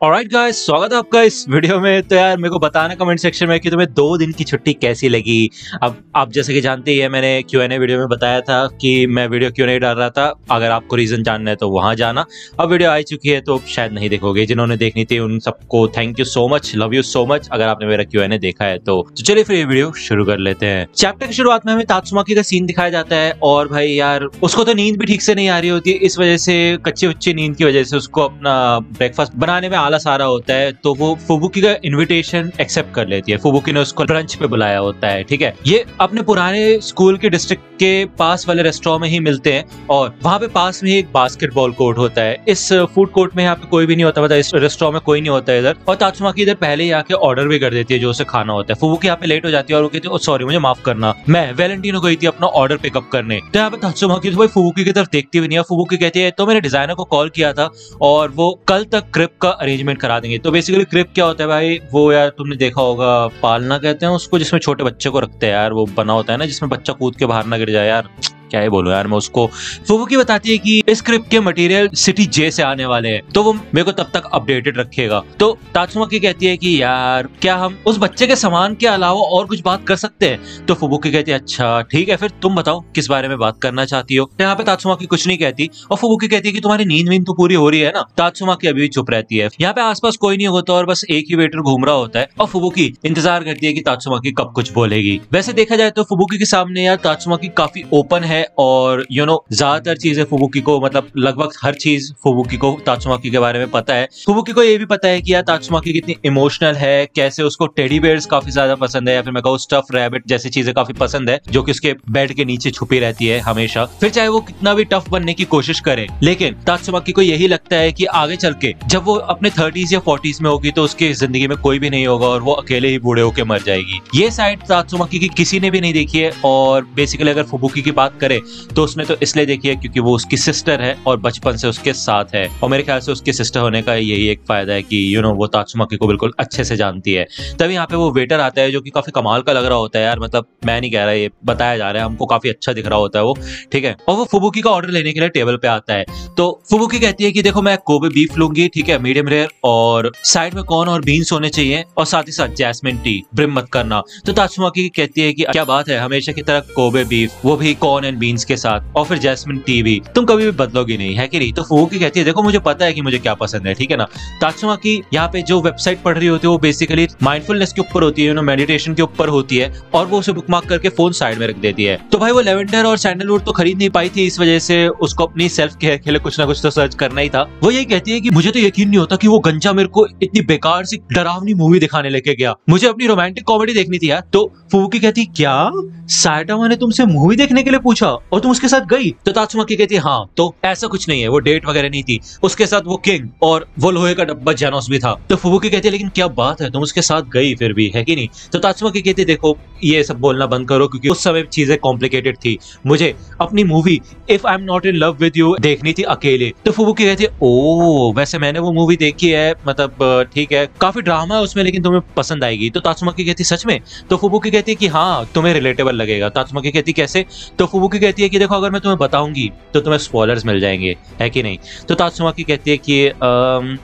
Alright guys, स्वागत है आपका इस वीडियो में। तो यार मेरे को बताना कमेंट सेक्शन में कि तुम्हें 2 दिन की छुट्टी कैसी लगी। अब आप जैसे कि जानते ही है, मैंने Q&A वीडियो में बताया था कि मैं वीडियो क्यों नहीं डाल रहा था। अगर आपको रीजन जानना है तो वहां जाना। अब वीडियो आ चुकी है तो शायद नहीं देखोगे। जिन्होंने देखनी थी उन सबको thank you so much, love you so much अगर आपने मेरा Q&A देखा है तो चलिए फिर ये वीडियो शुरू कर लेते हैं। चैप्टर की शुरुआत में हमें तात्सुमाकी का सीन दिखाया जाता है और भाई यार उसको तो नींद भी ठीक से नहीं आ रही होती है। इस वजह से कच्ची नींद की वजह से उसको अपना ब्रेकफास्ट बनाने में आलस आ रहा होता है। तो वो फुबुकी का इनविटेशन एक्सेप्ट कर लेती है। फुबुकी ने उसको ब्रंच पे बुलाया होता है, ठीक है। ये अपने पुराने स्कूल के डिस्ट्रिक्ट के पास वाले रेस्टोरेंट में ही मिलते हैं और वहां पे पास में एक बास्केटबॉल कोर्ट होता है। इस फूड कोर्ट में यहाँ पे कोई भी नहीं होता, मतलब इस रेस्टोरेंट में कोई नहीं होता है इधर। और तात्सुमाकी इधर पहले ही आके ऑर्डर भी कर देती है जो उसे खाना होता है। फुबुकी यहाँ पे लेट हो जाती है और वो कहती है सॉरी मुझे माफ करना, मैं वैलेंटिनो गई थी अपना ऑर्डर पिकअप करने। तो यहाँ पे तात्सुमाकी तो भाई फुबुकी की तरफ देखती भी नहीं है। फुबुकी कहती है तो मैंने डिजाइनर को कॉल किया था और वो कल तक क्रिप का अरेंजमेंट करा देंगे। तो बेसिकली क्रिप क्या होता है भाई, वो यार तुमने देखा होगा, पालना कहते हैं उसको, जिसमें छोटे बच्चे को रखते हैं यार। वो बना होता है ना जिसमें बच्चा कूद के बाहर ना गिर जाए यार। क्या ही बोलूं यार मैं उसको। फुबुकी बताती है कि इस स्क्रिप्ट के मटेरियल सिटी जे से आने वाले हैं तो वो मेरे को तब तक अपडेटेड रखेगा। तो तात्सुमाकी कहती है कि यार क्या हम उस बच्चे के सामान के अलावा और कुछ बात कर सकते हैं। तो फुबुकी कहती है अच्छा ठीक है, फिर तुम बताओ किस बारे में बात करना चाहती हो। यहाँ पे तात्सुमाकी कुछ नहीं कहती और फुबुकी कहती है कि तुम्हारी नींद वींद तो पूरी हो रही है ना। तात्सुमाकी अभी भी चुप रहती है। यहाँ पे आसपास कोई नहीं होता और बस एक ही वेटर घूम रहा होता है और फुबुकी इंतजार करती है कि तात्सुमाकी कब कुछ बोलेगी। वैसे देखा जाए तो फुबुकी के सामने यार तात्सुमाकी काफी ओपन है और ज्यादातर चीजें फुबुकी को, मतलब लगभग हर चीज फुबुकी को तात्सुमाकी के बारे में पता है। फुबुकी को ये भी पता है कि यार तात्सुमाकी कितनी इमोशनल है, कैसे उसको टेडी बेयर्स काफी ज्यादा पसंद है या फिर मैं कहूँ स्टफ रैबिट जैसी चीजें काफी पसंद है जो कि उसके बेड के नीचे छुपी रहती है हमेशा। फिर चाहे वो कितना भी टफ बनने की कोशिश करे, लेकिन तात्सुमाकी को यही लगता है कि आगे चल के जब वो अपने 30s या 40s में होगी तो उसकी जिंदगी में कोई भी नहीं होगा और वो अकेले ही बूढ़े होकर मर जाएगी। ये साइड तात्सुमाकी की किसी ने भी नहीं देखी है और बेसिकली अगर फुबुकी की बात करे तो उसने तो इसलिए देखी है क्योंकि वो उसकी सिस्टर है और बचपन से उसके साथ है और मेरे ख्याल से उसकी सिस्टर होने का यही एक फायदा है कि वो तात्सुमाकी को बिल्कुल अच्छे से जानती है। तभी यहाँ पे वो वेटर आता है जो कि काफी कमाल का लग रहा होता है यार, मतलब मैं नहीं कह रहा, ये बताया जा रहा है हमको, काफी अच्छा दिख रहा होता है वो, ठीक है। और वो फुबुकी का ऑर्डर लेने के लिए टेबल पे आता है। तो फुबुकी कहती है कि देखो मैं कोबे बीफ लूंगी, ठीक है, मीडियम रेयर, और साइड में कॉर्न और बीन्स होने चाहिए और साथ ही साथ जैस्मिन टी, ब्रिम मत करना। तो तात्सुमाकी कहती है कि क्या बात है, हमेशा की तरह कोबे बीफ, वो भी कॉर्न एंड बीन्स के साथ, और फिर जैस्मिन टी भी, तुम कभी भी बदलोगी नहीं, है कि नहीं। तो फुबुकी कहती है देखो मुझे पता है कि मुझे क्या पसंद है, ठीक है ना। तात्सुमाकी यहाँ पे जो वेबसाइट पढ़ रही होती है वो बेसिकली माइंडफुलनेस के ऊपर होती है, मेडिटेशन के ऊपर होती है और वो उसे बुकमार्क करके फोन साइड में रख देती है। तो भाई वो लेवेंडर और सैंडलवुड तो खरीद नहीं पाई थी, इस वजह से उसको अपनी सेल्फ केयर के लिए कुछ ना कुछ तो सर्च करना ही था। वो यही कहती है कि मुझे तो यकीन नहीं होता कि वो गंजा मेरे को इतनी बेकार सी डरावनी मूवी दिखाने लेके गया, मुझे अपनी रोमांटिक कॉमेडी देखनी थी यार। तो फुबुकी कहती क्या साइटामा ने तुमसे मूवी देखने के लिए पूछा और तुम उसके साथ गई। तो तात्सुमाकी कहती है हाँ, तो ऐसा कुछ नहीं है, वो डेट वगैरह नहीं थी, उसके साथ वो किंग और वो लोहे का डब्बा जेनोस भी था। तो फुबुकी कहती है लेकिन क्या बात है, तुम उसके साथ गई फिर भी, है कि नहीं। तो तात्सुमाकी कहती है देखो ये सब बोलना बंद करो क्योंकि उस समय चीजें कॉम्प्लिकेटेड थी, मुझे अपनी movie if I am not in love with you देखनी थी अकेले। तो फुबुकी कहती है ओ वैसे मैंने वो मूवी देखी है, मतलब ठीक है, काफी ड्रामा है उसमें लेकिन तुम्हें पसंद आएगी। तो तात्सुमाकी कहती है सच में। तो फुबुकी कहती है कि हाँ तुम्हें रिलेटेबल लगेगा। तात्सुमाकी कहती है कैसे। तो फुबुकी कहती है कि देखो अगर मैं तुम्हें बताऊंगी तो तुम्हें स्पॉयलर्स मिल जाएंगे, है कि नहीं। तो तात्सुमाकी कहती है कि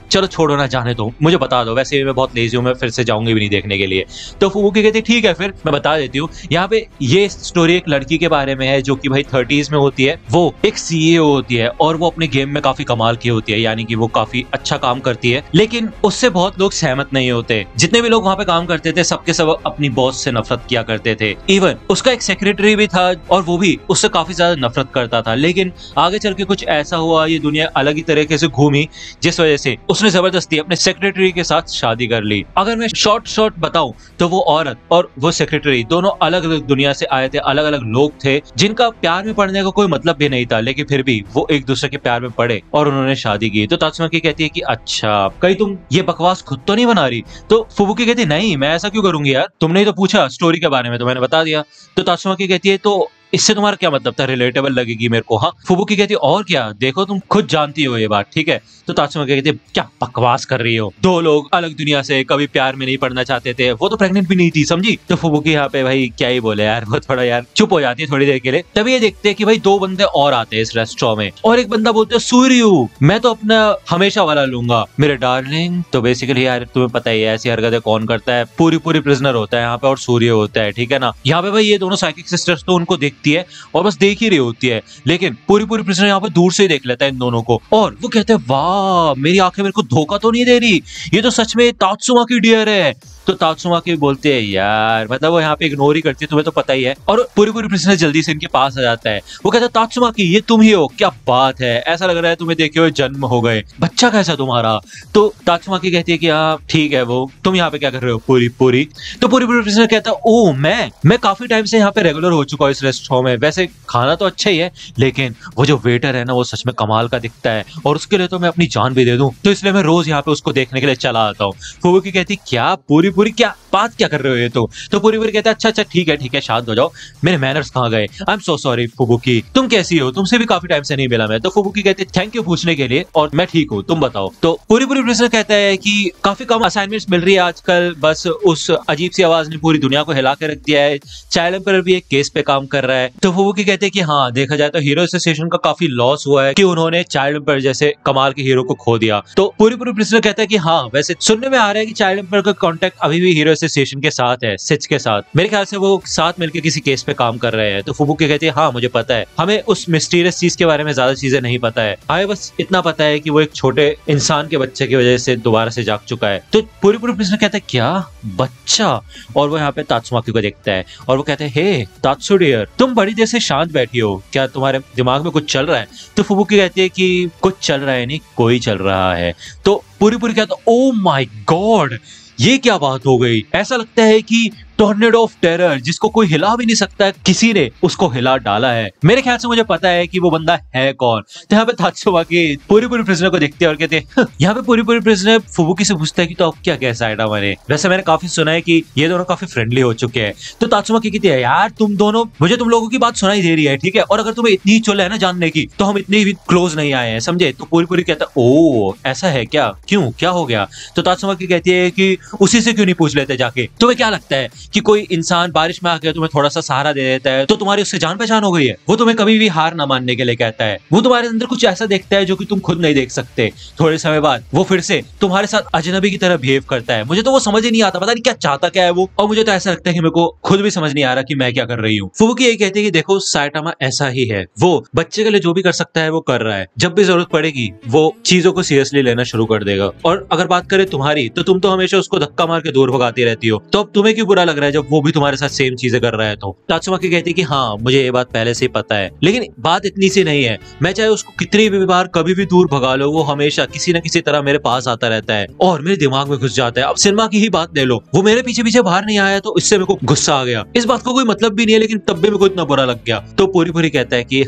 चलो छोड़ो ना, जाने दो, मुझे बता दो, वैसे मैं बहुत लेजी हूँ, मैं फिर से जाऊंगी भी नहीं देखने के लिए। तो फुबुकी कहती है ठीक है फिर मैं बता देती हूँ। यहाँ पे ये स्टोरी एक लड़की के बारे में है जो कि भाई 30s में होती है, वो एक सीईओ होती है और वो अपने गेम में काफी कमाल की होती है, यानी कि वो काफी अच्छा काम करती है, लेकिन उससे बहुत लोग सहमत नहीं होते। जितने भी लोग वहां पे काम करते थे सबके सब अपनी बॉस से नफरत किया करते थे। इवन उसका एक सेक्रेटरी भी था और वो भी उससे काफी ज्यादा नफरत करता था, लेकिन आगे चल के कुछ ऐसा हुआ, ये दुनिया अलग ही तरीके से घूमी जिस वजह से उसने जबरदस्ती अपने सेक्रेटरी के साथ शादी कर ली। अगर मैं शॉर्ट बताऊं तो वो औरत और वो सेक्रेटरी दोनों अलग अलग दुनिया से आए थे, अलग अलग लोग थे जिनका प्यार में पड़ने का कोई मतलब भी नहीं था, लेकिन फिर भी वो एक दूसरे के प्यार में पड़े और उन्होंने शादी की। तो तात्सुमाकी कहती है कि अच्छा कहीं तुम ये बकवास खुद तो नहीं बना रही। तो फुबुकी कहती है नहीं मैं ऐसा क्यों करूंगी यार, तुमने ही तो पूछा स्टोरी के बारे में तो मैंने बता दिया। तो तात्सुमाकी कहती है तो इससे तुम्हारा क्या मतलब था, रिलेटेबल लगेगी मेरे को। हाँ, फुबुकी कहती है और क्या, देखो तुम खुद जानती हो ये बात, ठीक है। तो तात्सुमाकी कहती है क्या बकवास कर रही हो, दो लोग अलग दुनिया से कभी प्यार में नहीं पड़ना चाहते थे, वो तो प्रेग्नेंट भी नहीं थी, समझी। तो फुबुकी यहाँ पे भाई क्या ही बोले यार, वो थोड़ा यार चुप हो जाती है थोड़ी देर के लिए। तभी ये देखते हैं कि भाई दो बंदे और आते हैं इस रेस्टोरेंट में, और एक बंदा बोलते है सूर्यू मैं तो अपना हमेशा वाला लूंगा मेरे डार्लिंग। तो बेसिकली यार तुम्हें पता ही है ऐसी हरकतें कौन करता है, पूरी प्रिजनर होता है यहाँ पे और सूर्य होता है, ठीक है ना। यहाँ पे भाई ये दोनों साइकिक सिस्टर्स तो उनको देखती है और बस देख ही रही होती है, लेकिन पूरी प्रिजनर यहाँ पे दूर से ही देख लेता है इन दोनों को, और वो कहते हैं वाह मेरी आंखें मेरे को धोखा तो नहीं दे रही, ये तो सच में तात्सुमाकी डियर है। तो तात्सुमाकी बोलते हैं यार, मतलब वो यहाँ पे इग्नोर ही करती है, तुम्हें तो पता ही है। और पूरी प्रिजनर जल्दी से इनके पास आ जाता है, वो कहता है तात्सुमाकी ये तुम ही हो, क्या बात है, ऐसा लग रहा है तुम्हें देखे हुए जन्म हो गए, बच्चा कैसा तुम्हारा। तो तात्सुमाकी कहती है कि हाँ ठीक है, वो तुम यहाँ पे क्या कर रहे हो पूरी। तो पूरी प्रिजनर कहता है ओ मैं काफी टाइम से यहाँ पे रेगुलर हो चुका हूँ इस रेस्टोरेंट में, वैसे खाना तो अच्छा ही है, लेकिन वो जो वेटर है ना वो सच में कमाल का दिखता है, और उसके लिए तो मैं अपनी जान भी दे दूं, तो इसलिए मैं रोज यहाँ पे उसको देखने के लिए चला आता हूँ। फुबुकी कहती क्या पूरी क्या बात क्या कर रहे हो ये तो पूरी कहता है अच्छा ठीक है शांत हो जाओ, मेरे मैनर्स कहाँ गए, आई एम सो सॉरी फुबुकी, तुम कैसी हो, तुमसे भी काफी टाइम से नहीं मिला मैं। तो फुबुकी कहते हैं थैंक यू पूछने के लिए, और मैं ठीक हूँ, तुम बताओ। तो पूरी प्रिजनर कहता है कि काफी कम असाइनमेंट्स मिल रही है आजकल, बस उस अजीब सी आवाज ने पूरी दुनिया को हिला के रख दिया है, चाइल्ड एम्परर भी एक केस पे काम कर रहा है। तो फुबुकी कहते हैं कि हाँ देखा जाए तो हीरो एसोसिएशन का काफी लॉस हुआ है कि उन्होंने चाइल्ड एम्परर जैसे कमाल के हीरो को खो दिया। तो पूरी प्रिजनर कहता है कि हाँ वैसे सुनने में आ रहा है कि चाइल्ड एम्परर का कॉन्टेक्ट अभी भी हीरो एसोसिएशन के साथ है, सिच के साथ, मेरे ख्याल से वो साथ मिलकर किसी केस पे काम कर रहे हैं। तो फुबुकी कहती है हाँ मुझे पता है, हमें उस मिस्टीरियस चीज के बारे में ज्यादा चीजें नहीं पता है, हमें बस इतना पता है कि वो एक छोटे इंसान के बच्चे की वजह से दोबारा से जाग चुका है। तो पूरी प्रिजनर कहता है क्या बच्चा, और वो यहाँ पे तात्सुमाकी को देखता है और वो कहते हैं हे तात्सु डियर तुम बड़ी देर से शांत बैठी हो, क्या तुम्हारे दिमाग में कुछ चल रहा है। तो फुबुकी कहती है कि कुछ चल रहा है नहीं, कोई चल रहा है। तो पूरी कहता है ओ माय गॉड ये क्या बात हो गई, ऐसा लगता है कि टॉर्नेडो ऑफ टेरर जिसको कोई हिला भी नहीं सकता, किसी ने उसको हिला डाला है। मेरे ख्याल से मुझे पता है कि वो बंदा है कौन। तो यहाँ पे तात्सुमाकी पूरी प्रिजनर को देखते हैं और कहते हैं यहाँ पे पूरी प्रिजनर फुबुकी से पूछता है कि तो अब क्या कैसा आइडा मैंने, वैसे मैंने काफी सुना है कि ये दोनों काफी फ्रेंडली हो चुके हैं। तो तात्सुमाकी कहती है यार तुम दोनों, मुझे तुम लोगों की बात सुनाई दे रही है, ठीक है, और अगर तुम्हें इतनी चुल है ना जानने की तो हम इतनी भी क्लोज नहीं आए हैं, समझे। तो पूरी कहता है ओ ऐसा है क्या, क्यों क्या हो गया। तो तात्सुमाकी कहती है कि उसी से क्यों नहीं पूछ लेते जाके, तुम्हें क्या लगता है कि कोई इंसान बारिश में आके तुम्हें थोड़ा सा सहारा दे देता है तो तुम्हारी उससे जान पहचान हो गई है, वो तुम्हें कभी भी हार ना मानने के लिए कहता है, वो तुम्हारे अंदर कुछ ऐसा देखता है जो कि तुम खुद नहीं देख सकते, थोड़े समय बाद वो फिर से तुम्हारे साथ अजनबी की तरह बिहेव करता है। मुझे तो वो समझ ही नहीं आता, पता नहीं क्या चाहता क्या है वो, और मुझे तो ऐसा लगता है कि मेरे को खुद भी समझ नहीं आ रहा कि मैं क्या कर रही हूँ। फुबुकी यही कहती है कि देखो साइटामा ऐसा ही है, वो बच्चे के लिए जो भी कर सकता है वो कर रहा है, जब भी जरूरत पड़ेगी वो चीजों को सीरियसली लेना शुरू कर देगा। और अगर बात करें तुम्हारी, तो तुम तो हमेशा उसको धक्का मार के दूर भगाती रहती हो, तो अब तुम्हें क्यों बुरा लग रहा है जब वो भी तुम्हारे साथ सेम चीजें कर रहा है। तो तात्सुमाकी कहती है कि हाँ मुझे ये बात पहले से ही पता है, लेकिन बात इतनी सी नहीं है, मैं चाहे उसको कितनी भी बार कभी भी दूर भगा लो वो हमेशा किसी न किसी तरह मेरे पास आता रहता है और मेरे दिमाग में घुस जाता है। अब सिनेमा की ही बात ले लो, वो मेरे पीछे पीछे बाहर नहीं आया तो इससे मेरे को गुस्सा आ गया, इस बात को कोई मतलब भी नहीं है लेकिन तब भी मेरे को इतना बुरा लग गया। तो पूरी कहता है कि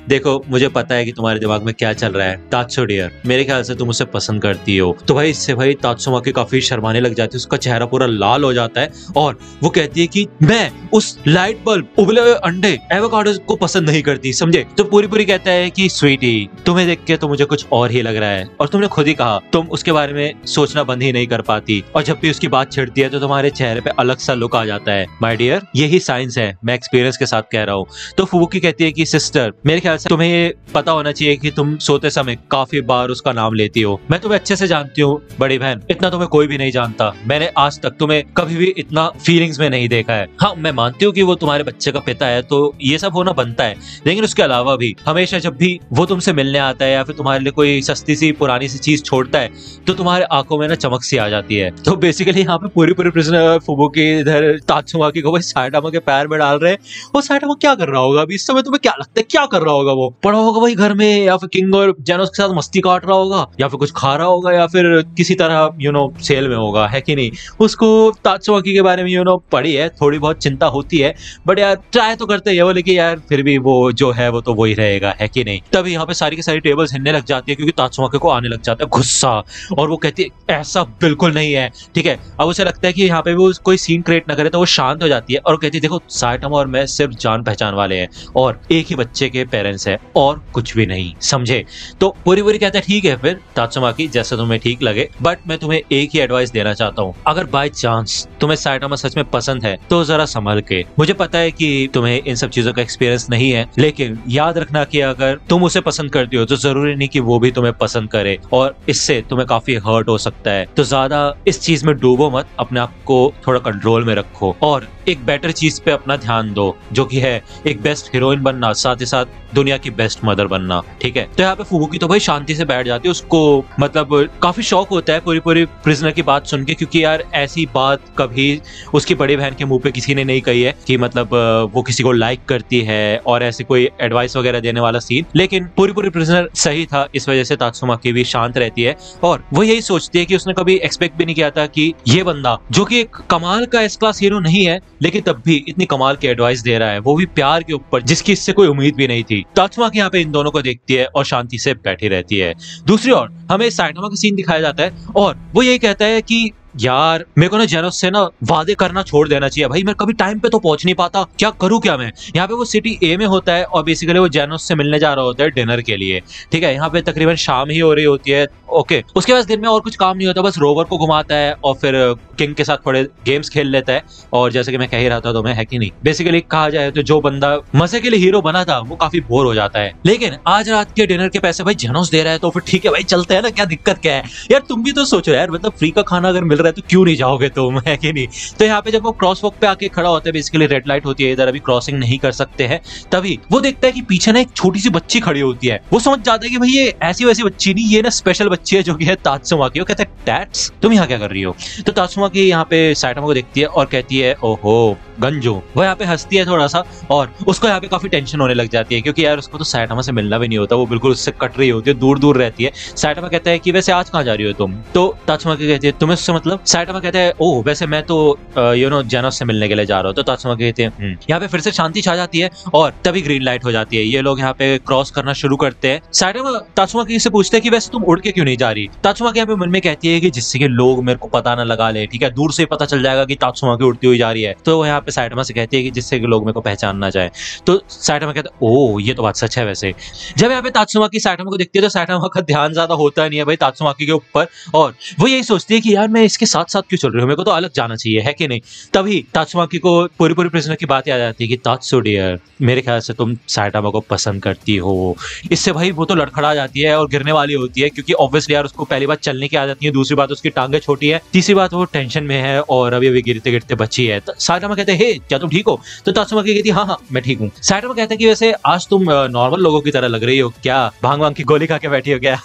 देखो मुझे पता है कि तुम्हारे दिमाग में क्या चल रहा है तात्सु डियर, मेरे ख्याल से तुम उसे पसंद करती हो। तो भाई इससे भाई तात्सुमाकी काफी शर्माने लग जाती है, उसका चेहरा पूरा लाल हो जाता है और वो कहती है कि मैं उस लाइट बल्ब उबले हुए अंडे एवोकाडो को पसंद नहीं करती, समझे। तो पूरी कहता है कि स्वीटी तुम्हें देख के तो मुझे कुछ और ही लग रहा है, और तुमने खुद ही कहा तुम उसके बारे में सोचना बंद ही नहीं कर पाती, और जब भी उसकी बात छिड़ती है तो तुम्हारे चेहरे पे अलग सा लुक आ जाता है। माय डियर यही साइंस है, मैं एक्सपीरियंस के साथ कह रहा हूँ। तो फुबुकी कहती है कि सिस्टर मेरे ख्याल से तुम्हें ये पता होना चाहिए कि तुम सोते समय काफी बार उसका नाम लेती हो, मैं तुम्हें अच्छे से जानती हूँ बड़ी बहन, इतना तुम्हें कोई भी नहीं जानता, मैंने आज तक तुम्हें कभी भी इतना फीलिंग्स में नहीं देखा है। हाँ मैं मानती हूँ कि वो तुम्हारे बच्चे का पिता है तो ये सब होना बनता है, लेकिन उसके अलावा भी हमेशा जब भी वो तुमसे मिलने आता है या फिर तुम्हारे लिए कोई सस्ती सी पुरानी सी चीज छोड़ता है तो तुम्हारे आंखों में ना चमक सी आ जाती है। तो बेसिकली यहाँ पे पूरी प्रिजनर फुबुकी इधर तात्सुमाकी को भाई साइटामा के पैर में डाल रहे हैं, और साइटामा क्या कर रहा होगा अभी इस समय, तुम्हें क्या लगता है क्या कर रहा होगा, वो पड़ा होगा भाई घर में या फिर किंग और जेनोस के साथ मस्ती काट रहा होगा या फिर कुछ खा रहा होगा या फिर किसी तरह सेल में होगा, है कि नहीं। उसको तात्सुमाकी तात्सुमाकी के बारे में पढ़ी है, थोड़ी बहुत चिंता होती है, बट यार ट्राई तो करते हैं वो, लेकिन यार फिर भी वो जो है वो तो वही रहेगा, है कि नहीं। तभी यहाँ पे सारी की सारी टेबल्स हिलने लग जाती है क्योंकि तात्सुमाकी को आने लग जाता है गुस्सा, और वो कहती है ऐसा बिल्कुल नहीं है, ठीक है। अब उसे लगता है कि यहाँ पे वो कोई सीन क्रिएट ना करे, तो वो शांत हो जाती है और कहती है देखो साइटामा और मैं सिर्फ जान पहचान वाले हैं और एक ही बच्चे के पेरेंट्स हैं और कुछ भी नहीं, समझे। तो पूरी पूरी कहता है ठीक है फिर तात्सुमाकी, जैसा तुम्हें ठीक लगे, बट मैं तुम्हें एक ही एडवाइस देना चाहता हूँ, अगर बाय चांस तुम्हें साइटामा सच में पसंद है तो जरा संभल के। मुझे पता है कि तुम्हें इन सब चीजों का एक्सपीरियंस नहीं है, लेकिन याद रखना कि अगर तुम उसे पसंद करती हो तो जरूरी नहीं कि वो भी तुम्हें पसंद करे, और इससे तुम्हें काफी हर्ट हो सकता है। तो ज्यादा इस चीज में डूबो मत, अपने आप को थोड़ा कंट्रोल में रखो और एक बेटर चीज पे अपना ध्यान दो, जो कि है एक बेस्ट हीरोइन बनना, साथ ही साथ दुनिया की बेस्ट मदर बनना, ठीक है। तो यहाँ पे फुबुकी तो भाई शांति से बैठ जाती है, उसको मतलब काफी शौक होता है पूरी पूरी प्रिजनर की बात सुन के, क्योंकि यार ऐसी बात कभी उसकी बड़ी बहन के मुंह पे किसी ने नहीं कही है कि मतलब वो किसी को लाइक करती है और ऐसे कोई एडवाइस वगैरह देने वाला सीन। लेकिन पूरी पूरी प्रिजनर सही था, इस वजह से तात्सुमाकी भी शांत रहती है और वो यही सोचती है कि उसने कभी एक्सपेक्ट भी नहीं किया था कि ये बंदा जो कि एक कमाल का एस क्लास हीरो नहीं है, लेकिन तब भी इतनी कमाल की एडवाइस दे रहा है, वो भी प्यार के ऊपर, जिसकी इससे कोई उम्मीद भी नहीं थी। तात्सुमाकी यहाँ पे इन दोनों को देखती है और शांति से बैठी रहती है। दूसरी ओर हमें साइटामा का सीन दिखाया जाता है और वो यही कहता है कि यार मेरे को ना जेनोस से ना वादे करना छोड़ देना चाहिए भाई, मैं कभी टाइम पे तो पहुंच नहीं पाता, क्या करूं क्या मैं। यहाँ पे वो सिटी ए में होता है और बेसिकली वो जेनोस से मिलने जा रहा होता है डिनर के लिए, ठीक है। यहाँ पे तकरीबन शाम ही हो रही होती है, ओके। उसके बाद दिन में और कुछ काम नहीं होता, बस रोवर को घुमाता है और फिर किंग के साथ थोड़े गेम्स खेल लेता है। और जैसे कि मैं कह ही रहा था तो मैं, है कि नहीं, बेसिकली कहा जाए तो जो बंदा मजे के लिए हीरो बना था वो काफी बोर हो जाता है। लेकिन आज रात के डिनर के पैसे भाई जेनोस दे रहा है तो फिर ठीक है भाई, चलते हैं ना, क्या दिक्कत क्या है यार। तुम भी तो सोचो यार, मतलब फ्री का खाना अगर मिल रहा है तो क्यों नहीं जाओगे तुम, है कि नहीं। तो यहाँ पे जब वो क्रॉस वॉक पे आके खड़ा होता है, बेसिकली रेड लाइट होती है इधर, अभी क्रॉसिंग नहीं कर सकते हैं, तभी वो देखता है कि पीछे ना एक छोटी सी बच्ची खड़ी होती है। वो समझ जाता है कि भाई ये ऐसी वैसी बच्ची नहीं, ये ना स्पेशल बच्ची है जो कि है तात्सुमाकी। वो कहता है डैड्स तुम यहाँ क्या कर रही हो। तो तात्सुमाकी यहाँ पे साइटामा को देखती है और कहती है ओहो गंजो। वो यहाँ पे हंसती है थोड़ा सा और उसको यहाँ पे काफी टेंशन होने लग जाती है, क्योंकि यार उसको तो साइटामा से मिलना भी नहीं होता, वो बिल्कुल उससे कट रही होती है, दूर दूर रहती है। साइटामा कहता है कि वैसे आज कहाँ जा रही हो तुम, तो तात्सुमाकी कहती है तुम्हें उससे मतलब। साइटामा कहता है ओह वैसे मैं तो जेनोस से मिलने के लिए जा रहा हूँ। तो तात्सुमाकी कहते हैं यहाँ पे फिर से शांति छा जाती है और तभी ग्रीन लाइट हो जाती है। ये लोग यहाँ पे क्रॉस करना शुरू करते हैं। साइटामा तात्सुमाकी से पूछते हैं कि वैसे तुम उड़ के क्यों नहीं जा रही। तात्सुमाकी यहाँ पे मन में कहती है कि जिससे कि लोग मेरे को पता ना लगा ले, ठीक है, दूर से पता चल जाएगा कि तात्सुमाकी उड़ती हुई जा रही है। तो यहाँ पे साइटामा से कहती है कि जिससे कि लोग मेरे को पहचान ना जाए। तो साइटामा कहता है ओह ये तो बात सच है। वैसे जब यहाँ पे तात्सुमाकी साइटामा को देखती है तो साइटामा का ध्यान ज्यादा होता नहीं है भाई तात्सुमाकी के ऊपर, और वो यही सोचती है कि यार मैं इसके साथ साथ क्यों चल रही हूँ, मेरे को तो अलग जाना चाहिए, है कि नहीं। तभी तात्सुमाकी को पूरी पूरी प्रिजनर की बात याद आती है कि तात्सु डियर मेरे ख्याल से तुम साइटामा को पसंद करती हो। इससे भाई वो तो लड़खड़ा जाती है और गिरने वाली होती है, क्योंकि ऑब्वियसली यार उसको पहली बात चलने की आदत नहीं है, दूसरी बात उसकी टांगे छोटी है, तीसरी बात वो टेंशन में है और अभी अभी गिरते गिरते बची है। साइटामा कहते हैं हे क्या तुम ठीक हो। तो तात्सुमाकी कहती है हाँ हाँ मैं ठीक हूँ। साइटामा कहता है कि वैसे आज तुम नॉर्मल लोगों की तरह लग रही हो, क्या भांग वांग की गोली खा के बैठी हो क्या।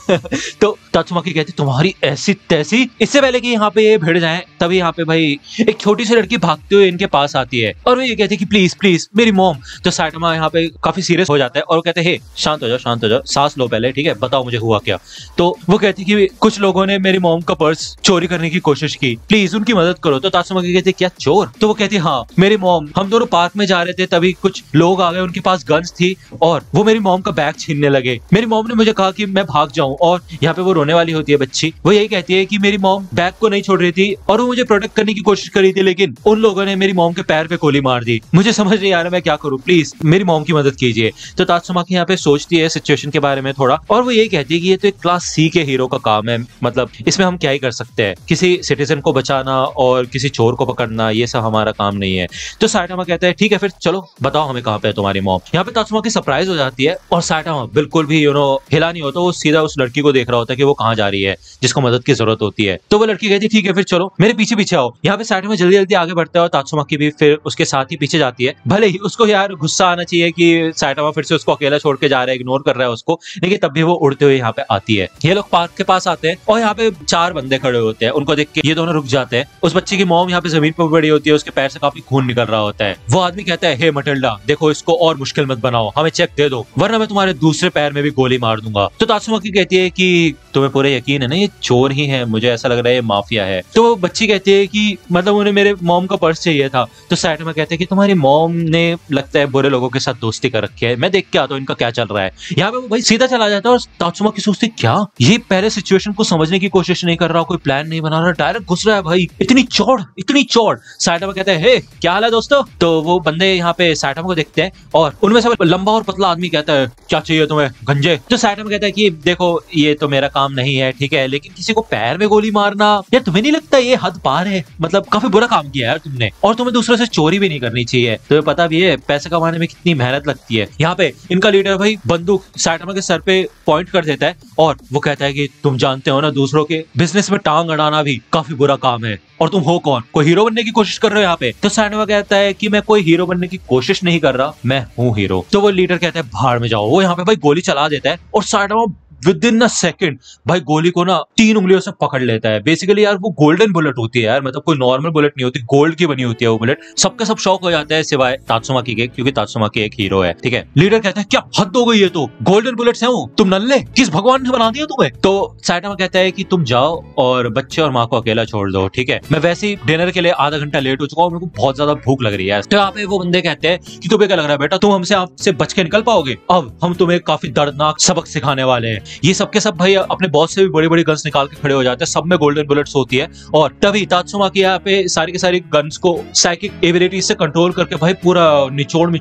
तो तात्सुमाकी कहती है तुम्हारी ऐसी तैसी। इससे पहले कि यहाँ पे ये भिड़ जाए तभी यहाँ पे भाई एक छोटी सी लड़की भागते हुए इनके पास आती है और वो ये कहती है कि प्लीज प्लीज मेरी मॉम। तो साइटामा यहाँ पे काफी सीरियस हो जाता है और कहते हैं शांत हो जाओ शांत हो जाओ, सांस लो पहले, ठीक है, बताओ मुझे हुआ क्या। तो वो कहती है कि कुछ लोगों ने मेरी मॉम का पर्स चोरी करने की कोशिश की, प्लीज उनकी मदद करो। तो तात्सुमाकी कहती है क्या चोर। तो वो कहती है हाँ मेरी मॉम, हम दोनों पार्क में जा रहे थे तभी कुछ लोग आ गए, उनके पास गन्स थी और वो मेरी मॉम का बैग छीनने लगे। मेरी मॉम ने मुझे कहा कि मैं भाग जाऊं और यहाँ पे वो रोने वाली होती है बच्ची। वो यही कहती है कि मेरी मॉम बैग को नहीं छोड़ रही थी और वो मुझे प्रोटेक्ट करने की कोशिश कर रही थी, लेकिन उन लोगों ने मेरी मॉम के पैर पे गोली मार दी। मुझे समझ नहीं आ रहा मैं क्या करूं, प्लीज मेरी मॉम की मदद कीजिए। तो तात्सुमाकी यहाँ पे सोचती है सिचुएशन के बारे में थोड़ा और वो यही कहती है कि ये तो एक क्लास सी के हीरो का काम है, मतलब इसमें हम क्या ही कर सकते हैं, किसी सिटीजन को बचाना और किसी चोर को पकड़ना ये सब हमारा काम नहीं है। तो साइटामा कहता है ठीक है फिर चलो बताओ हमें कहाँ पे है तुम्हारी मॉम। यहाँ पे तात्सुमाकी सरप्राइज हो जाती है और साइटामा बिल्कुल भी हिला नहीं होता, वो सीधा उस लड़की को देख रहा होता है कि वो कहाँ जा रही है जिसको मदद की जरूरत होती है। तो वो लड़की कहती है ठीक है फिर चलो मेरे पीछे पीछे आओ। यहाँ पे साइटामा जल्दी जल्दी आगे बढ़ता है और तात्सुमाकी भी फिर उसके साथ ही पीछे जाती है। भले ही उसको यार गुस्सा आना चाहिए कि साइटामा फिर से उसको अकेला छोड़ के जा रहा है, इग्नोर कर रहा है उसको, लेकिन तब भी वो उड़ते हुए यहाँ पे आती है। ये लोग पार्क के पास आते हैं और यहाँ पे 4 बंदे खड़े होते हैं, उनको देख के ये दोनों रुक जाते हैं। उस बच्चे की मॉम यहाँ पे जमीन पर पड़ी होती है, उसके पैर से काफी खून निकल रहा होता है। वो आदमी कहता है, हे मटिल्डा, देखो इसको और मुश्किल मत बनाओ, हमें चेक दे दो वरना मैं तुम्हारे दूसरे पैर में भी गोली मार दूंगा। तो तात्सुमाकी कहती है कि तुम्हें पूरे यकीन है ना ये चोर ही है, मुझे ऐसा लग रहा है ये माफिया है। तो वो बच्ची कहती है कि मतलब उन्हें मेरे मॉम का पर्स चाहिए था। तो साइटोमा कहते हैं कि तुम्हारी मॉम ने लगता है बुरे लोगों के साथ दोस्ती कर रखी है, मैं देख के आता हूँ इनका क्या चल रहा है। यहाँ पे वो भाई सीधा चला जाता है और तात्सुमाकी सोचती क्या ये पहले सिचुएशन को समझने की कोशिश नहीं कर रहा, कोई प्लान नहीं बना रहा, डायरेक्ट घुस रहा है भाई, इतनी चौड़ इतनी चौड़। साइटोमा कहते हैं, हे क्या हाल है दोस्तों। तो वो बंदे यहाँ पे साइटोमा को देखते हैं और उनमें से लंबा और पतला आदमी कहता है, क्या चाहिए तुम्हें गंजे। तो साइटोमा कहता है कि देखो ये तो मेरा काम नहीं है, ठीक है, लेकिन किसी को पैर में गोली मारना यार तुम्हें नहीं लगता ये हद पार है, मतलब काफी बुरा काम किया यार तुमने, और तुम्हें दूसरों से चोरी भी नहीं करनी चाहिए, तुम्हें पता भी है पैसे कमाने में कितनी मेहनत लगती है। यहाँ पे इनका लीडर भाई बंदूक साइटोमा के सर पे पॉइंट कर देता है और वो कहता है कि तुम जानते हो ना दूसरों के बिजनेस में टांग अड़ाना भी काफी बुरा काम है, और तुम हो कौन, कोई हीरो बनने की कोशिश कर रहे हो यहाँ पे। तो साइटोमा कहता है कि मैं कोई हीरो बनने की कोशिश नहीं कर रहा, मैं हूँ हीरो। तो वो लीडर कहता है भाड़ में जाओ। वो यहाँ पे भाई गोली चला देता है और साइटोमा विद इन अ सेकंड भाई गोली को ना 3 उंगलियों से पकड़ लेता है। बेसिकली यार वो गोल्डन बुलेट होती है यार, मतलब कोई नॉर्मल बुलेट नहीं होती, गोल्ड की बनी होती है वो बुलेट। सबके सब शौक हो जाते हैं सिवाय तात्सुमाकी के, क्योंकि तात्सुमाकी एक हीरो है, ठीक है। लीडर कहता है क्या हद हो गई है, तो गोल्डन बुलेट्स हैं वो, तुम नल्ले, किस भगवान ने बना दिया तुम्हें। तो साइटोमा कहता है कि तुम जाओ और बच्चे और माँ को अकेला छोड़ दो, ठीक है, मैं वैसे ही डिनर के लिए आधा घंटा लेट हो चुका हूँ, मेरे को बहुत ज्यादा भूख लग रही है। तो यहाँ पे वो बंदे कहते हैं कि तुम्हें क्या लग रहा है बेटा, तुम हमसे आपसे बच के निकल पाओगे, अब हम तुम्हें काफी दर्दनाक सबक सिखाने वाले हैं। ये सबके सब भाई अपने बॉस से भी बड़ी बड़ी गन्स निकाल के खड़े हो जाते हैं, सब में गोल्डन बुलेट्स होती है। और तभी तात्सुमाकी यहाँ पे सारी की सारी गन्स को साइकिक एबिलिटीज से कंट्रोल करके भाई पूरा निचोड़ के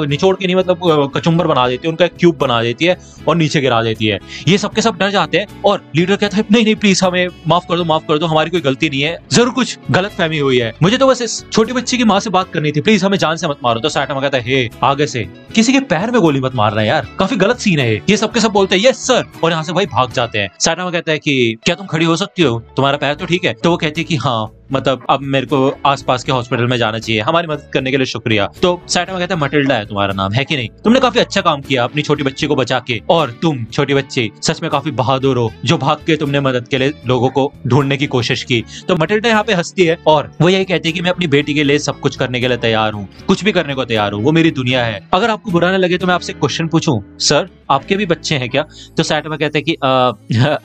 निचोड़ के नहीं मतलब कचुम्बर बना देती है, उनका एक क्यूब बना देती है और नीचे गिरा देती है। ये सबके सब डर जाते हैं और लीडर कहता है नहीं नहीं प्लीज हमें माफ कर दो, हमारी कोई गलती नहीं है, जरूर कुछ गलत फहमी हुई है, मुझे तो बस इस छोटी बच्ची की माँ से बात करनी थी, प्लीज हमें जान से मत मारो। तो साइटोमा कहता है हे आगे से किसी के पैर में गोली मत मारना यार, काफी गलत सीन है ये सबके सब बोलते हैं यस सर, और यहाँ से भाई भाग जाते हैं। साइटोमा कहता है कि क्या तुम खड़ी हो सकती हो, तुम्हारा पैर तो ठीक है। तो वो कहती है कि हाँ, मतलब अब मेरे को आसपास के हॉस्पिटल में जाना चाहिए, हमारी मदद करने के लिए शुक्रिया। तो साइटोमा कहता है मटिल्डा है तुम्हारा नाम, है कि नहीं, तुमने काफी अच्छा काम किया अपनी छोटी बच्ची को बचा के, और तुम छोटी बच्ची सच में काफी बहादुर हो जो भाग के तुमने मदद के लिए लोगों को ढूंढने की कोशिश की। तो मटिल्डा यहाँ पे हंसती है और वो यही कहती है कि मैं अपनी बेटी के लिए सब कुछ करने के लिए तैयार हूँ, कुछ भी करने को तैयार हूँ, वो मेरी दुनिया है। अगर आपको बुरा न लगे तो मैं आपसे क्वेश्चन पूछूं, सर आपके भी बच्चे हैं क्या। तो साइटोमा कहते हैं कि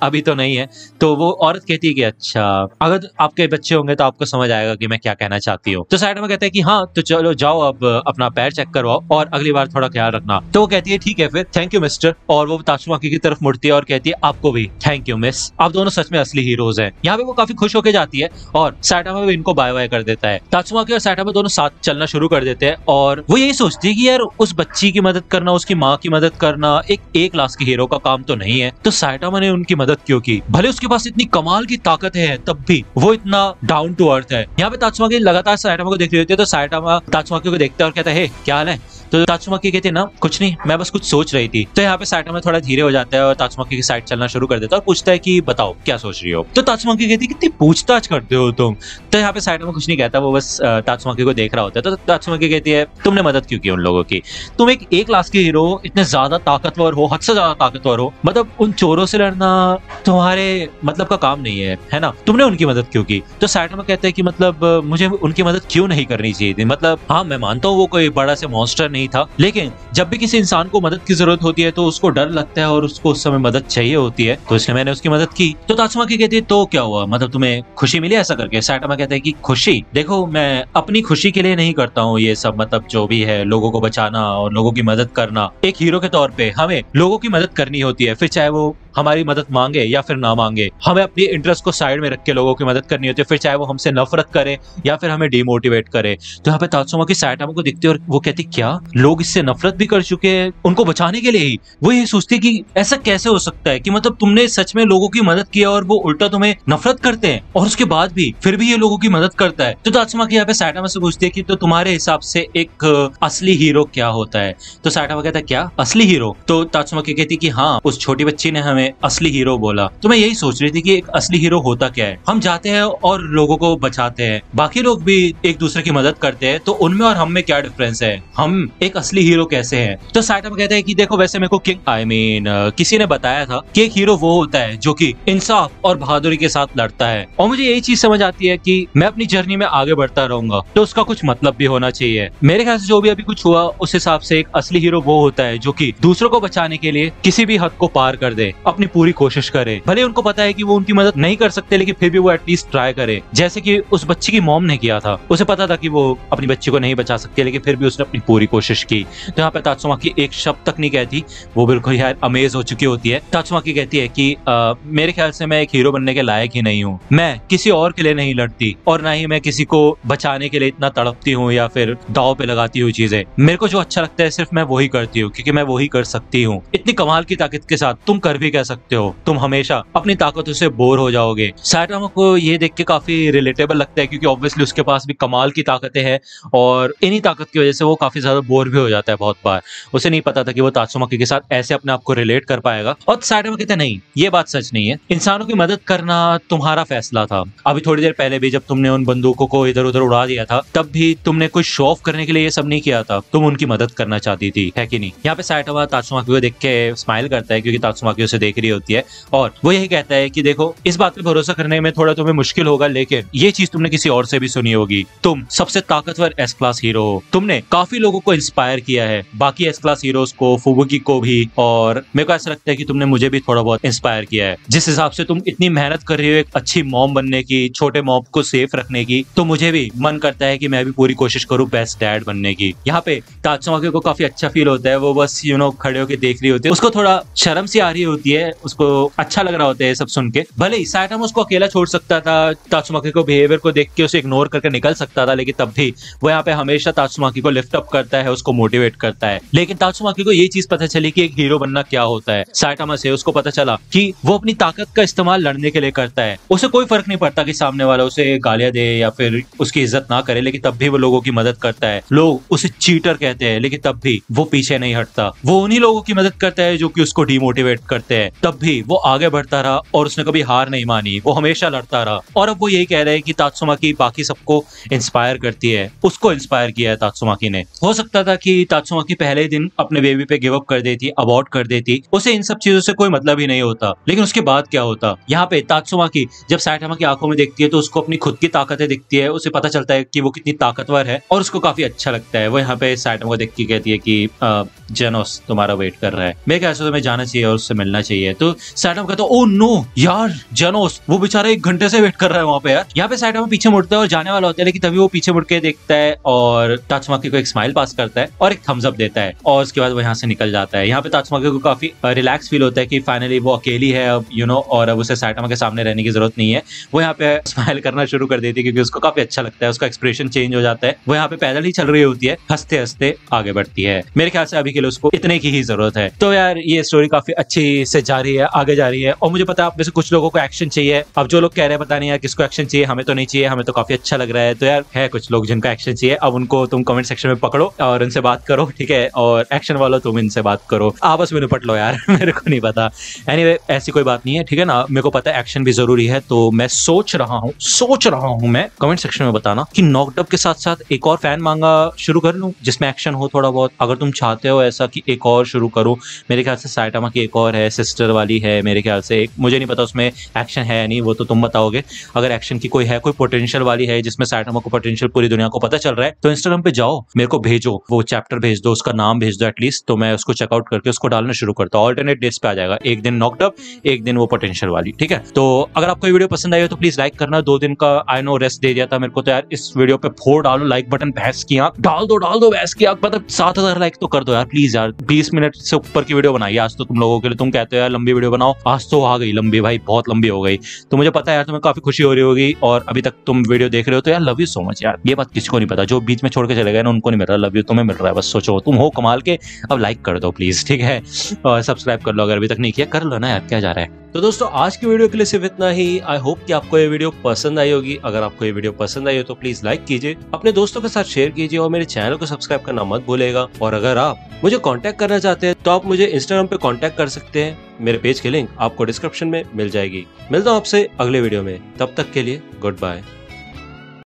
अभी तो नहीं है। तो वो औरत कहती है कि अच्छा, अगर आपके बच्चे होंगे तो आपको समझ आएगा कि मैं क्या कहना चाहती हूँ। तो साइटोमा कहते हैं कि हाँ तो चलो जाओ अब अपना पैर चेक करवाओ और अगली बार थोड़ा ख्याल रखना। तो वो कहती है ठीक है फिर, थैंक यू मिस्टर, और वो तात्सुमाकी की तरफ मुड़ती है और कहती है आपको भी थैंक यू मिस, आप दोनों सच में असली हीरोज हैं। यहाँ पे वो काफी खुश होकर जाती है और साइटोमा भी इनको बाय बाय कर देता है। तात्सुमाकी और साइटोमा दोनों साथ चलना शुरू कर देते हैं और वो यही सोचती है कि यार उस बच्ची की मदद करना, उसकी माँ की मदद करना एक क्लास के हीरो का काम तो नहीं है, तो साइटोमा ने उनकी मदद क्यों की, भले उसके पास इतनी कमाल की ताकत है तब भी वो इतना डाउन टू अर्थ है। यहाँ पे तात्सुमाकी लगातार साइटोमा को देख रही होती है, तो साइटोमा तात्सुमाकी को देखता है और कहता है क्या हाल है। तो तात्सुमाकी कहती है ना कुछ नहीं, मैं बस कुछ सोच रही थी। तो यहाँ पे साइटोमा थोड़ा धीरे हो जाता है और तात्सुमाकी की साइड चलना शुरू कर देता है और पूछता है कि बताओ क्या सोच रही हो। तो तात्सुमाकी कहती है कितनी पूछताछ करते हो तुम। तो यहाँ पे साइटोमा कुछ नहीं कहता, वो बस तात्सुमाकी को देख रहा होता है। तो तात्सुमाकी कहती है तुमने मदद क्यों की उन लोगों की, तुम एक क्लास के हीरो, इतने ज्यादा ताकतवर हो, हद से ज्यादा ताकतवर हो, मतलब उन चोरों से लड़ना तुम्हारे मतलब का काम नहीं है ना, तुमने उनकी मदद क्यों की। तो साइटोमा कहते हैं कि मतलब मुझे उनकी मदद क्यों नहीं करनी चाहिए थी, मतलब हाँ मैं मानता हूँ वो कोई बड़ा से मॉन्स्टर नहीं था, लेकिन जब भी किसी इंसान को मदद की जरूरत होती है तो उसको डर लगता है और उसको उस समय मदद चाहिए होती है, तो इसलिए मैंने उसकी मदद की। तो तात्सुमाकी कहती है तो क्या हुआ, मतलब तुम्हें खुशी मिली ऐसा करके। साइटोमा कहता है कि खुशी, देखो मैं अपनी खुशी के लिए नहीं करता हूँ ये सब, मतलब जो भी है लोगों को बचाना और लोगों की मदद करना, एक हीरो के तौर पे हमें लोगों की मदद करनी होती है, फिर चाहे वो हमारी मदद मांगे या फिर ना मांगे, हमें अपनी इंटरेस्ट को साइड में रख के लोगों की मदद करनी होती है, फिर चाहे वो हमसे नफरत करे या फिर हमें डिमोटिवेट करे। तो यहाँ पे तात्सुमाकी साइटोमा को दिखती है और वो कहती क्या लोग इससे नफरत भी कर चुके हैं उनको बचाने के लिए ही। वो ये सोचती कि ऐसा कैसे हो सकता है कि मतलब तुमने सच में लोगों की मदद की और वो उल्टा तुम्हें नफरत करते हैं और उसके बाद भी फिर भी ये लोगों की मदद करता है। तो तात्सुमाकी यहाँ पे साइटोमा से पूछती है कि तो तुम्हारे हिसाब से एक असली हीरो क्या होता है। तो साइटोमा कहता है क्या असली हीरो। तो तात्सुमाकी कहती है कि हाँ उस छोटी बच्ची ने हमें तुमने असली हीरो बोला, तो मैं यही सोच रही थी कि एक असली हीरो होता क्या है। हम जाते हैं और लोगों को बचाते हैं, बाकी लोग भी एक दूसरे की मदद करते हैं, तो उनमें और हम में क्या डिफरेंस है, हम एक असली हीरो कैसे हैं। तो साइटामा कहते हैं कि देखो वैसे मेरे को किसी ने बताया था कि एक हीरो वो होता है जो कि इंसाफ और बहादुरी के साथ लड़ता है, और मुझे यही चीज समझ आती है कि मैं अपनी जर्नी में आगे बढ़ता रहूंगा, तो उसका कुछ मतलब भी होना चाहिए। मेरे ख्याल से जो भी अभी कुछ हुआ उस हिसाब से एक असली हीरो वो होता है जो कि दूसरों को बचाने के लिए किसी भी हद को पार कर दे, अपनी पूरी कोशिश करे, भले उनको पता है कि वो उनकी मदद नहीं कर सकते, लेकिन फिर भी वो एटलीस्ट ट्राई करे। जैसे कि उस बच्ची की मॉम ने किया था, उसे पता था कि वो अपनी बच्ची को नहीं बचा सकती, लेकिन फिर भी उसने अपनी पूरी कोशिश की। तो यहाँ पे तात्सुमाकी एक शब्द तक नहीं कहती, वो बिल्कुल यार अमेज हो चुकी होती है। तात्सुमाकी कहती है कि मेरे ख्याल से मैं एक हीरो बनने के लायक ही नहीं हूँ, मैं किसी और के लिए नहीं लड़ती, और ना ही मैं किसी को बचाने के लिए इतना तड़पती हूँ या फिर दाव पे लगाती हूँ चीजें। मेरे को जो अच्छा लगता है सिर्फ मैं वही करती हूँ, क्योंकि मैं वही कर सकती हूँ। इतनी कमाल की ताकत के साथ तुम कर भी कह सकते हो, तुम हमेशा अपनी ताकतों से बोर हो जाओगे। साइटामा को ये देख के काफी रिलेटेबल लगता है, क्योंकि ऑब्वियसली उसके पास भी कमाल की ताकतें हैं, और इन्हीं ताकत की वजह से वो काफी ज्यादा बोर भी हो जाता है बहुत बार। उसे नहीं पता था कि वो तात्सुमाकी के साथ ऐसे अपने आप को रिलेट कर पाएगा। और साइटामा कहते हैं नहीं, ये बात सच नहीं है, इंसानों की मदद करना तुम्हारा फैसला था। अभी थोड़ी देर पहले भी जब तुमने उन बंदूकों को इधर उधर उड़ा दिया था, तब भी तुमने कुछ शो ऑफ करने के लिए ये सब नहीं किया था, तुम उनकी मदद करना चाहती थी, है कि नहीं। यहाँ पे साइटामा तात्सुमाकी को देख के स्माइल करता है, क्योंकि तात्सुमाकी उसे देख रही होती है, और वो यही कहता है कि देखो इस बात पे भरोसा करने में थोड़ा तुम्हें मुश्किल होगा, लेकिन ये चीज तुमने किसी और से भी सुनी होगी, तुम सबसे ताकतवर एस क्लास हीरो हो, तुमने काफी लोगों को इंस्पायर किया है, बाकी एस क्लास हीरोज को, फुबुकी को भी, और मेरे को ऐसा लगता है कि तुमने मुझे भी थोड़ा बहुत इंस्पायर किया है। जिस हिसाब से तुम इतनी मेहनत कर रही हो एक अच्छी मॉम बनने की, छोटे मॉम को सेफ रखने की, तो मुझे भी मन करता है कि मैं भी पूरी कोशिश करूं बेस्ट डैड बनने की। यहाँ पे तात्सुमाकी को काफी अच्छा फील होता है, वो बस खड़े होकर देख रही होती है, उसको थोड़ा शर्म सी आ रही होती है, उसको अच्छा लग रहा होता है सब सुन के। भले ही साइटामा उसको अकेला छोड़ सकता था, तात्सुमाकी को बिहेवियर को देख के उसे इग्नोर करके निकल सकता था, लेकिन तब भी वो यहाँ पे हमेशा तात्सुमाकी को लिफ्ट अप करता है, उसको मोटिवेट करता है। लेकिन तात्सुमाकी को ये चीज पता चली कि एक हीरो बनना क्या होता है। साइटामा से उसको पता चला कि वो अपनी ताकत का इस्तेमाल लड़ने के लिए करता है, उसे कोई फर्क नहीं पड़ता कि सामने वाला उसे गालियां दे या फिर उसकी इज्जत ना करे, लेकिन तब भी वो लोगों की मदद करता है। लोग उसे चीटर कहते हैं, लेकिन तब भी वो पीछे नहीं हटता, वो उन्हीं लोगों की मदद करता है जो कि उसको डिमोटिवेट करते हैं, तब भी वो आगे बढ़ता रहा और उसने कभी हार नहीं मानी, वो हमेशा लड़ता रहा। और अब वो यही कह रहे हैं कि तात्सुमाकी बाकी सबको इंस्पायर करती है, उसको इंस्पायर किया है तात्सुमाकी ने। हो सकता था कि तात्सुमाकी पहले ही दिन अपने बेबी पे गिव अप कर देती, अबॉर्ट कर देती, उसे इन सब चीजों से कोई मतलब ही नहीं होता, लेकिन उसके बाद क्या होता। यहाँ पे तात्सुमाकी जब साइटामा की आंखों में देखती है तो उसको अपनी खुद की ताकतें दिखती है, उसे पता चलता है कि वो कितनी ताकतवर है, और उसको काफी अच्छा लगता है। वो यहाँ पे साइटामा को देख के कहती है कि जेनोस तुम्हारा वेट कर रहा है, मैं कैसे तुम्हें जाना चाहिए और उससे मिलना चाहिए। तो साइटामा कहता है ओ नो यार जेनोस, वो बेचारा 1 घंटे से वेट कर रहा है वहां पे यार। यहाँ पे साइटामा पीछे मुड़ता है और जाने वाला होता है, लेकिन तभी वो पीछे मुड़ के देखता है और तात्सुमाकी को एक स्माइल पास करता है और एक थम्स अप देता है, और उसके बाद वो यहाँ से निकल जाता है। यहाँ पे तात्सुमाकी को काफी रिलैक्स फील होता है कि फाइनली वो अकेली है अब और अब उसे साइटामा के सामने रहने की जरूरत नहीं है। वो यहाँ पे स्माइल करना शुरू कर देती है, क्योंकि उसको काफी अच्छा लगता है, उसका एक्सप्रेशन चेंज हो जाता है। वो यहाँ पे पैदल ही चल रही होती है, हंसते हंसते आगे बढ़ती है। मेरे ख्याल से अभी के लिए उसको इतने की ही जरूरत है। तो यार ये स्टोरी काफी अच्छी से जा रही है, आगे जा रही है, और मुझे पता है आप में से कुछ लोगों को एक्शन चाहिए। अब जो लोग कह रहे हैं पता नहीं यार किसको एक्शन चाहिए, हमें तो नहीं चाहिए, हमें तो काफी अच्छा लग रहा है। तो यार है कुछ लोग जिनको एक्शन चाहिए, अब उनको तुम कमेंट सेक्शन में पकड़ो और उनसे बात करो, ठीक है। और एक्शन वालों तुम इनसे बात करो, आपस में निपट लो यार मेरे को नहीं पता। एनीवे ऐसी कोई बात नहीं है, ठीक है ना। मेरे को पता है एक्शन भी जरूरी है, तो मैं सोच रहा हूँ मैं कमेंट सेक्शन में बताना कि नॉकड अप के साथ साथ एक और फैन मांगा शुरू कर लूं जिसमें एक्शन हो थोड़ा बहुत। अगर तुम चाहते हो ऐसा कि एक और शुरू करो, मेरे ख्याल से साइटामा की एक और है, सिस्टर वाली है मेरे ख्याल से एक, मुझे नहीं पता उसमें एक्शन है या नहीं, वो तो तुम बताओगे। अगर एक्शन की कोई है, कोई पोटेंशियल वाली है जिसमें साइटामा को पोटेंशियल पूरी दुनिया को पता चल रहा है, तो इंस्टाग्राम पे जाओ, मेरे को भेजो, वो चैप्टर भेज दो, उसका नाम भेज दो एटलीस्ट, तो मैं उसको चेकआउट करके उसको डालना शुरू करता हूँ। ऑल्टरनेट डेट्स पे आ जाएगा, एक दिन नॉकड अप, एक दिन वो पोटेंशियल वाली, ठीक है। तो अगर आपको वीडियो पसंद आई हो तो प्लीज लाइक करना। 2 दिन का आई नो रेस्ट दे दिया था मेरे को, तो यार इस वीडियो पे फोड़ डालो लाइक बटन, भैंस की आंख डाल दो भैंस की आंख, मतलब 7000 लाइक तो कर दो यार प्लीज यार। 20 मिनट से ऊपर की वीडियो बनाई आज तो तुम लोगों के लिए, तुम कहते हो यार लंबी वीडियो बनाओ, आज तो आ गई लंबी भाई, बहुत लंबी हो गई। तो मुझे पता है यार तुम्हें काफी खुशी हो रही होगी, और अभी तक तुम वीडियो देख रहे हो तो यार लव यू सो मच यार। ये बात किसी को नहीं पता, जो बीच में छोड़ के चले गए ना उनको नहीं मिल रहा लव यू, तुम्हें मिल रहा है। बस सोचो तुम हो कमाल के, अब लाइक कर दो प्लीज, ठीक है। और सब्सक्राइब कर लो अगर अभी तक नहीं किया, कर लो ना यार, क्या जा रहा है। तो तो दोस्तों आज की वीडियो के लिए सिर्फ इतना ही। आई होप कि आपको ये वीडियो पसंद आई होगी। अगर आपको ये वीडियो पसंद आई हो तो प्लीज लाइक कीजिए, अपने दोस्तों के साथ शेयर कीजिए और मेरे चैनल को सब्सक्राइब करना मत भूलेगा। और अगर आप मुझे कांटेक्ट करना चाहते हैं तो आप मुझे इंस्टाग्राम पे कांटेक्ट कर सकते हैं। मेरे पेज की लिंक आपको डिस्क्रिप्शन में मिल जाएगी। मिलता हूँ आपसे अगले वीडियो में, तब तक के लिए गुड बाय।